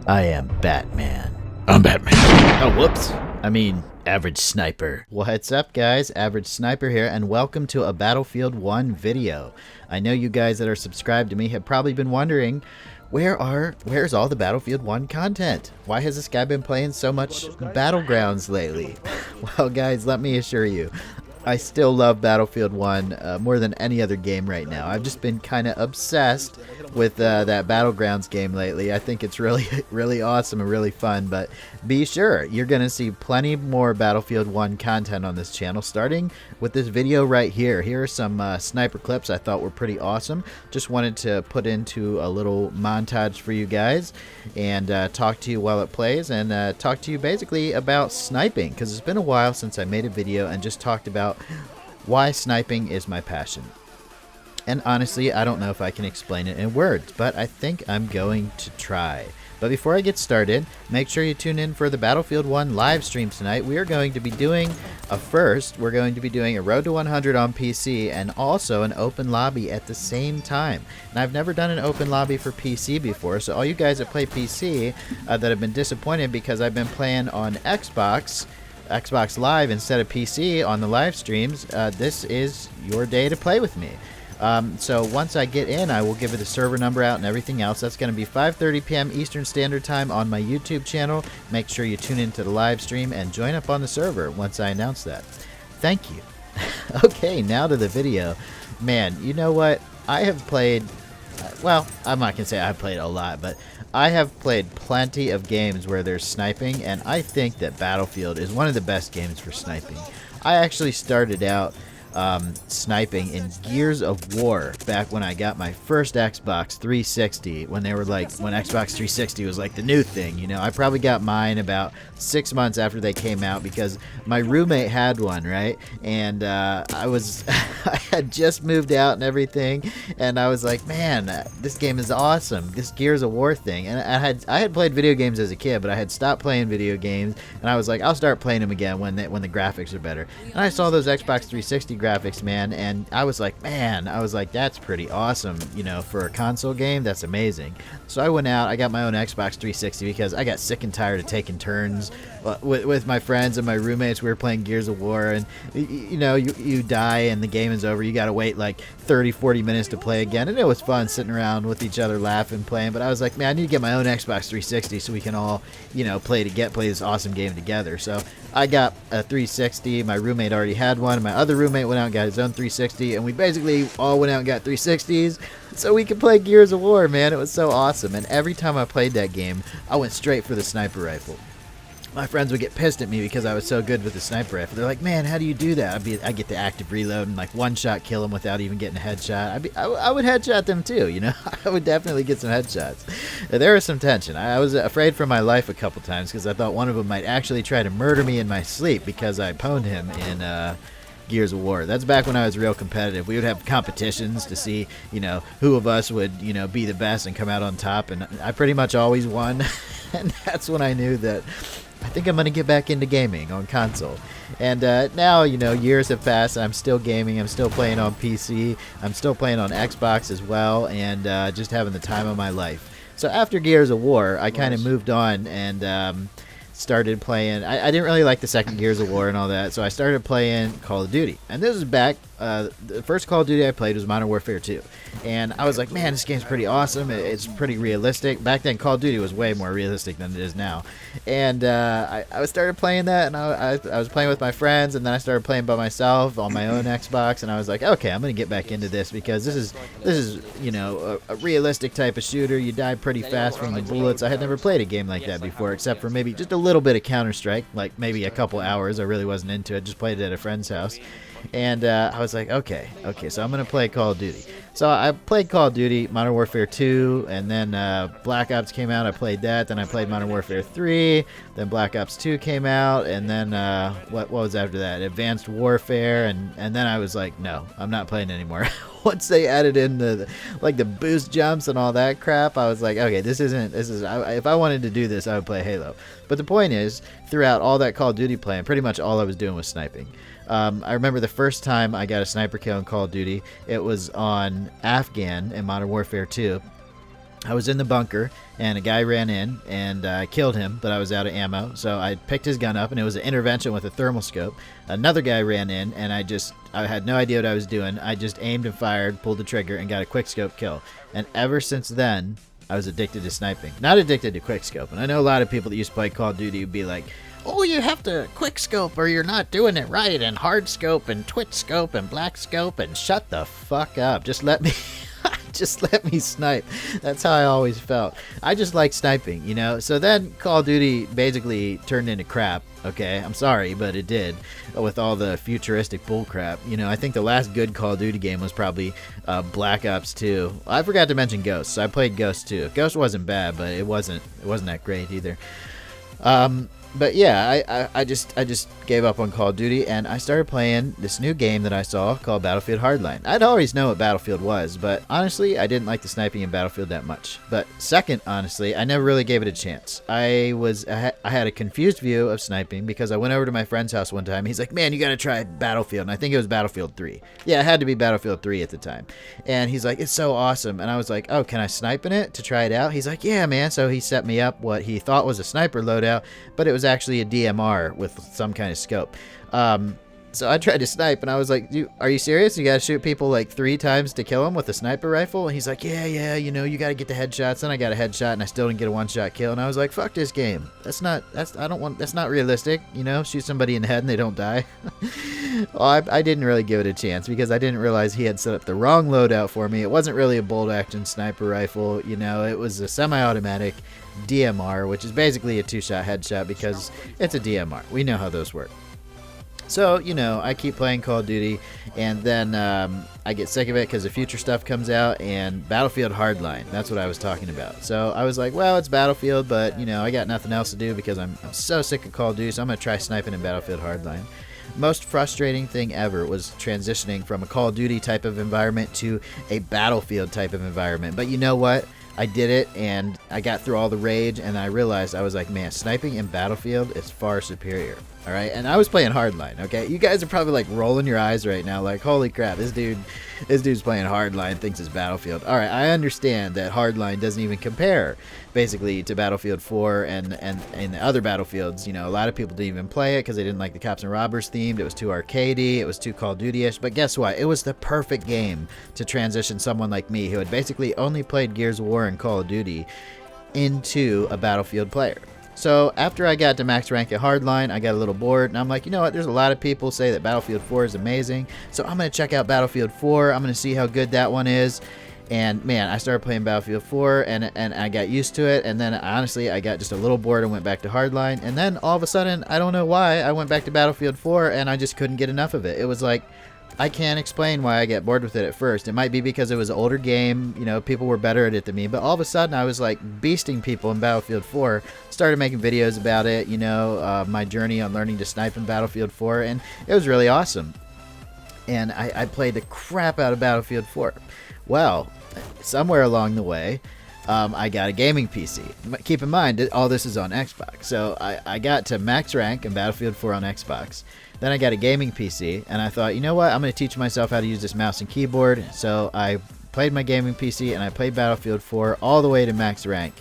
I am Batman. I'm Batman. Oh, whoops. I mean, Average Sniper. What's up, guys? Average Sniper here, and welcome to a Battlefield 1 video. I know you guys that are subscribed to me have probably been wondering, where's all the Battlefield 1 content? Why has this guy been playing so much Battlegrounds lately? Well, guys, let me assure you, I still love Battlefield 1 more than any other game right now. I've just been kind of obsessed with that Battlegrounds game lately. I think it's really awesome and really fun, but be sure you're going to see plenty more Battlefield 1 content on this channel, starting with this video right here. Here are some sniper clips I thought were pretty awesome. Just wanted to put into a little montage for you guys and talk to you while it plays, and talk to you basically about sniping, because it's been a while since I made a video and just talked about why sniping is my passion. And honestly, I don't know if I can explain it in words, but I think I'm going to try. But before I get started, make sure you tune in for the Battlefield 1 live stream tonight. We are going to be doing a first. We're going to be doing a Road to 100 on PC and also an open lobby at the same time. And I've never done an open lobby for PC before, so all you guys that play PC that have been disappointed because I've been playing on Xbox Live instead of PC on the live streams, this is your day to play with me. So once I get in, I will give it the server number out and everything else. That's going to be 5:30 p.m. Eastern Standard Time on my YouTube channel. Make sure you tune into the live stream and join up on the server once I announce that. Thank you. Okay, now to the video. Man, you know what? I have played, well, I'm not going to say I've played a lot, but I have played plenty of games where there's sniping, and I think that Battlefield is one of the best games for sniping. I actually started out sniping in Gears of War back when I got my first Xbox 360, when Xbox 360 was like the new thing. You know, I probably got mine about 6 months after they came out because my roommate had one, right? And I had just moved out and everything, and I was like, man, this game is awesome, this Gears of War thing. And I had played video games as a kid, but I had stopped playing video games, and I was like, I'll start playing them again when the graphics are better. And I saw those Xbox 360 graphics, man, and I was like, that's pretty awesome, you know, for a console game. That's amazing. So I went out, I got my own Xbox 360 because I got sick and tired of taking turns with my friends and my roommates. We were playing Gears of War, and you know, you die and the game is over. You gotta wait like 30-40 minutes to play again, and it was fun sitting around with each other laughing, playing. But I was like, man, I need to get my own Xbox 360 so we can all, you know, play this awesome game together. So I got a 360. My roommate already had one. My other roommate went out and got his own 360, and we basically all went out and got 360s so we could play Gears of War, man. It was so awesome. And every time I played that game, I went straight for the sniper rifle. My friends would get pissed at me because I was so good with the sniper rifle. They're like, man, how do you do that? I'd get the active reload and like one shot kill them without even getting a headshot. I would headshot them too, you know. I would definitely get some headshots. There was some tension. I was afraid for my life a couple times because I thought one of them might actually try to murder me in my sleep because I pwned him in Gears of War. That's back when I was real competitive. We would have competitions to see, you know, who of us would, you know, be the best and come out on top, and I pretty much always won. And that's when I knew that I think I'm going to get back into gaming on console. And now, you know, years have passed, and I'm still gaming. I'm still playing on PC. I'm still playing on Xbox as well, and just having the time of my life. So after Gears of War, I kind of moved on and started playing. I didn't really like the second Gears of War and all that, so I started playing Call of Duty. And this is back, the first Call of Duty I played was Modern Warfare 2. And I was like, man, this game's pretty awesome. It's pretty realistic. Back then, Call of Duty was way more realistic than it is now. And I started playing that, and I was playing with my friends, and then I started playing by myself on my own Xbox, and I was like, okay, I'm going to get back into this because this is you know, a realistic type of shooter. You die pretty fast from the bullets. I had never played a game like that before, except for maybe just a little bit of Counter-Strike, like maybe a couple hours. I really wasn't into it. Just played it at a friend's house. And I was like, okay, so I'm going to play Call of Duty. So I played Call of Duty, Modern Warfare 2, and then Black Ops came out. I played that. Then I played Modern Warfare 3. Then Black Ops 2 came out. And then what was after that? Advanced Warfare. And then I was like, no, I'm not playing anymore. Once they added in the boost jumps and all that crap, I was like, okay, if I wanted to do this, I would play Halo. But the point is, throughout all that Call of Duty playing, pretty much all I was doing was sniping. I remember the first time I got a sniper kill in Call of Duty, it was on Afghan in Modern Warfare 2. I was in the bunker, and a guy ran in, and I killed him, but I was out of ammo, so I picked his gun up, and it was an intervention with a thermal scope. Another guy ran in, and I had no idea what I was doing. I just aimed and fired, pulled the trigger, and got a quick scope kill. And ever since then, I was addicted to sniping. Not addicted to quick scope. And I know a lot of people that used to play Call of Duty would be like, oh, you have to quick scope or you're not doing it right, and hard scope and twitch scope and black scope, and shut the fuck up. Just let me snipe. That's how I always felt. I just like sniping, you know? So then Call of Duty basically turned into crap, okay? I'm sorry, but it did, with all the futuristic bullcrap. You know, I think the last good Call of Duty game was probably Black Ops 2. I forgot to mention Ghosts. I played Ghost 2. Ghost wasn't bad, but it wasn't that great either. But yeah, I just gave up on Call of Duty, and I started playing this new game that I saw called Battlefield Hardline. I'd always known what Battlefield was, but honestly, I didn't like the sniping in Battlefield that much. But second, honestly, I never really gave it a chance. I had a confused view of sniping because I went over to my friend's house one time. He's like, man, you gotta try Battlefield, and I think it was Battlefield 3. Yeah, it had to be Battlefield 3 at the time. And he's like, it's so awesome. And I was like, oh, can I snipe in it to try it out? He's like, yeah, man. So he set me up what he thought was a sniper loadout, but it was actually a DMR with some kind of scope. So I tried to snipe, and I was like, are you serious? You gotta shoot people like 3 times to kill them with a sniper rifle? And he's like, yeah, you know, you gotta get the headshots. Then I got a headshot, and I still didn't get a one-shot kill. And I was like, fuck this game. That's not realistic, you know? Shoot somebody in the head and they don't die. Well, I didn't really give it a chance because I didn't realize he had set up the wrong loadout for me. It wasn't really a bolt-action sniper rifle, you know? It was a semi-automatic DMR, which is basically a 2-shot headshot because it's a DMR. We know how those work. So, you know, I keep playing Call of Duty, and then I get sick of it because the future stuff comes out, and Battlefield Hardline, that's what I was talking about. So I was like, well, it's Battlefield, but, you know, I got nothing else to do because I'm so sick of Call of Duty, so I'm going to try sniping in Battlefield Hardline. Most frustrating thing ever was transitioning from a Call of Duty type of environment to a Battlefield type of environment. But you know what? I did it, and I got through all the rage, and I realized, I was like, man, sniping in Battlefield is far superior. All right, and I was playing Hardline. Okay, you guys are probably like rolling your eyes right now, like, holy crap, this dude's playing Hardline, thinks it's Battlefield. All right, I understand that Hardline doesn't even compare, basically, to Battlefield 4 and the other Battlefields. You know, a lot of people didn't even play it because they didn't like the cops and robbers themed. It was too arcadey. It was too Call of Duty-ish. But guess what? It was the perfect game to transition someone like me who had basically only played Gears of War and Call of Duty into a Battlefield player. So after I got to max rank at Hardline, I got a little bored, and I'm like, you know what, there's a lot of people say that Battlefield 4 is amazing, so I'm going to check out Battlefield 4, I'm going to see how good that one is. And man, I started playing Battlefield 4, and I got used to it, and then honestly, I got just a little bored and went back to Hardline, and then all of a sudden, I don't know why, I went back to Battlefield 4, and I just couldn't get enough of it. It was like, I can't explain why I get bored with it at first. It might be because it was an older game, you know, people were better at it than me, but all of a sudden I was like beasting people in Battlefield 4, started making videos about it, you know, my journey on learning to snipe in Battlefield 4, and it was really awesome. And I played the crap out of Battlefield 4. Well, somewhere along the way, I got a gaming PC. Keep in mind, all this is on Xbox. So I got to max rank in Battlefield 4 on Xbox. Then I got a gaming PC, and I thought, you know what, I'm going to teach myself how to use this mouse and keyboard. So I played my gaming PC, and I played Battlefield 4 all the way to max rank.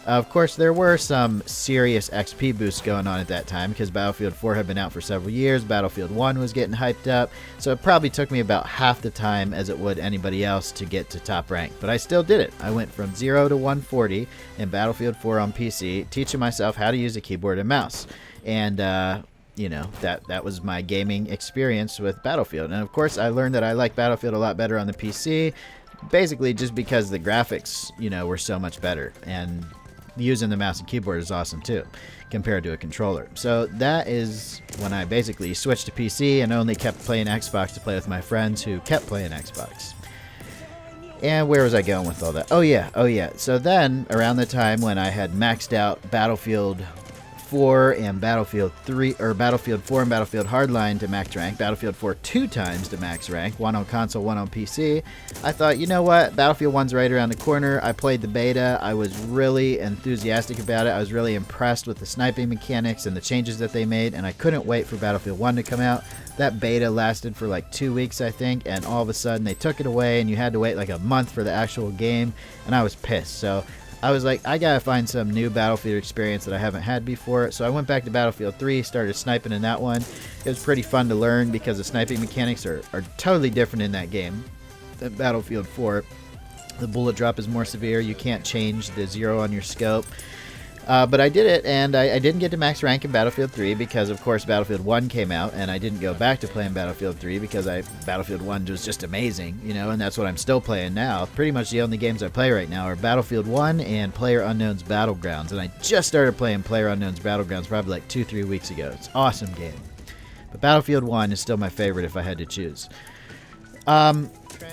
Of course, there were some serious XP boosts going on at that time because Battlefield 4 had been out for several years. Battlefield 1 was getting hyped up, so it probably took me about half the time as it would anybody else to get to top rank. But I still did it. I went from 0 to 140 in Battlefield 4 on PC, teaching myself how to use a keyboard and mouse. And you know, that was my gaming experience with Battlefield. And of course, I learned that I like Battlefield a lot better on the PC, basically just because the graphics, you know, were so much better. And using the mouse and keyboard is awesome too, compared to a controller. So that is when I basically switched to PC and only kept playing Xbox to play with my friends who kept playing Xbox. And where was I going with all that? Oh yeah. So then, around the time when I had maxed out Battlefield 4 and Battlefield 3, or Battlefield 4 and Battlefield Hardline to max rank, Battlefield 4 2 times to max rank, one on console, one on PC, I thought, you know what, Battlefield 1's right around the corner. I played the beta, I was really enthusiastic about it, I was really impressed with the sniping mechanics and the changes that they made, and I couldn't wait for Battlefield 1 to come out. That beta lasted for like 2 weeks, I think, and all of a sudden they took it away and you had to wait like a month for the actual game, and I was pissed. So I was like, I gotta find some new Battlefield experience that I haven't had before. So I went back to Battlefield 3, started sniping in that one. It was pretty fun to learn because the sniping mechanics are totally different in that game than Battlefield 4. The bullet drop is more severe. You can't change the zero on your scope. But I did it, and I didn't get to max rank in Battlefield 3 because, of course, Battlefield 1 came out, and I didn't go back to playing Battlefield 3 because Battlefield 1 was just amazing, you know, and that's what I'm still playing now. Pretty much the only games I play right now are Battlefield 1 and PlayerUnknown's Battlegrounds, and I just started playing PlayerUnknown's Battlegrounds probably like 2-3 weeks ago. It's an awesome game. But Battlefield 1 is still my favorite if I had to choose.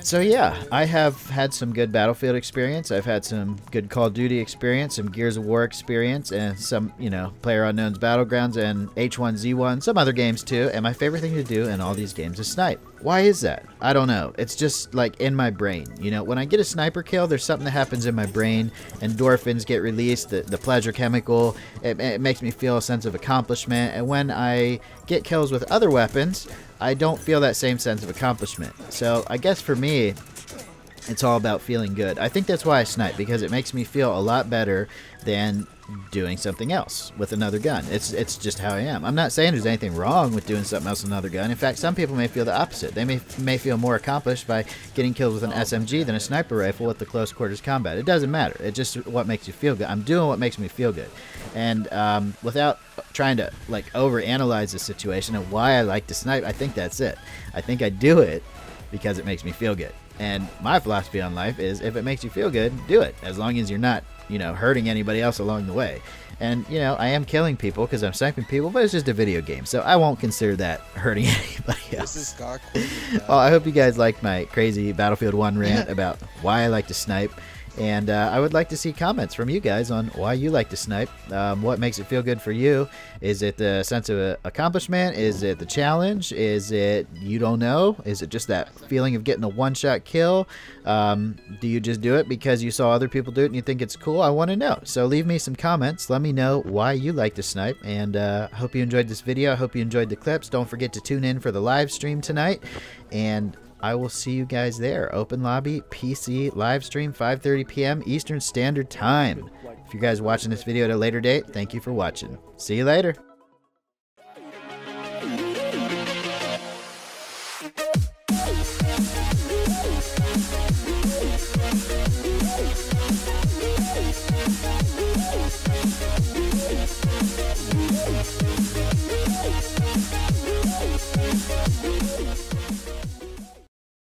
So yeah, I have had some good Battlefield experience. I've had some good Call of Duty experience, some Gears of War experience, and some, you know, PlayerUnknown's Battlegrounds and H1Z1, some other games too. And my favorite thing to do in all these games is snipe. Why is that? I don't know. It's just like in my brain. You know, when I get a sniper kill, there's something that happens in my brain. Endorphins get released, the pleasure chemical. It makes me feel a sense of accomplishment. And when I get kills with other weapons, I don't feel that same sense of accomplishment. So I guess for me, it's all about feeling good. I think that's why I snipe, because it makes me feel a lot better than doing something else with another gun. It's just how I am. I'm not saying there's anything wrong with doing something else with another gun. In fact, some people may feel the opposite. They may feel more accomplished by getting killed with an SMG than a sniper rifle with the close quarters combat. It doesn't matter. It's just what makes you feel good. I'm doing what makes me feel good. And without trying to like overanalyze the situation and why I like to snipe, I think that's it. I think I do it because it makes me feel good. And my philosophy on life is, if it makes you feel good, do it, as long as you're not, you know, hurting anybody else along the way. And, you know, I am killing people because I'm sniping people, but it's just a video game, so I won't consider that hurting anybody else. Well, I hope you guys liked my crazy Battlefield 1 rant about why I like to snipe. And I would like to see comments from you guys on why you like to snipe. What makes it feel good for you? Is it the sense of accomplishment? Is it the challenge? Is it you don't know? Is it just that feeling of getting a one-shot kill? Do you just do it because you saw other people do it and you think it's cool? I want to know. So leave me some comments. Let me know why you like to snipe. And I hope you enjoyed this video. I hope you enjoyed the clips. Don't forget to tune in for the live stream tonight. And I will see you guys there. Open Lobby, PC, live stream, 5:30 p.m. Eastern Standard Time. If you guys are watching this video at a later date, thank you for watching. See you later.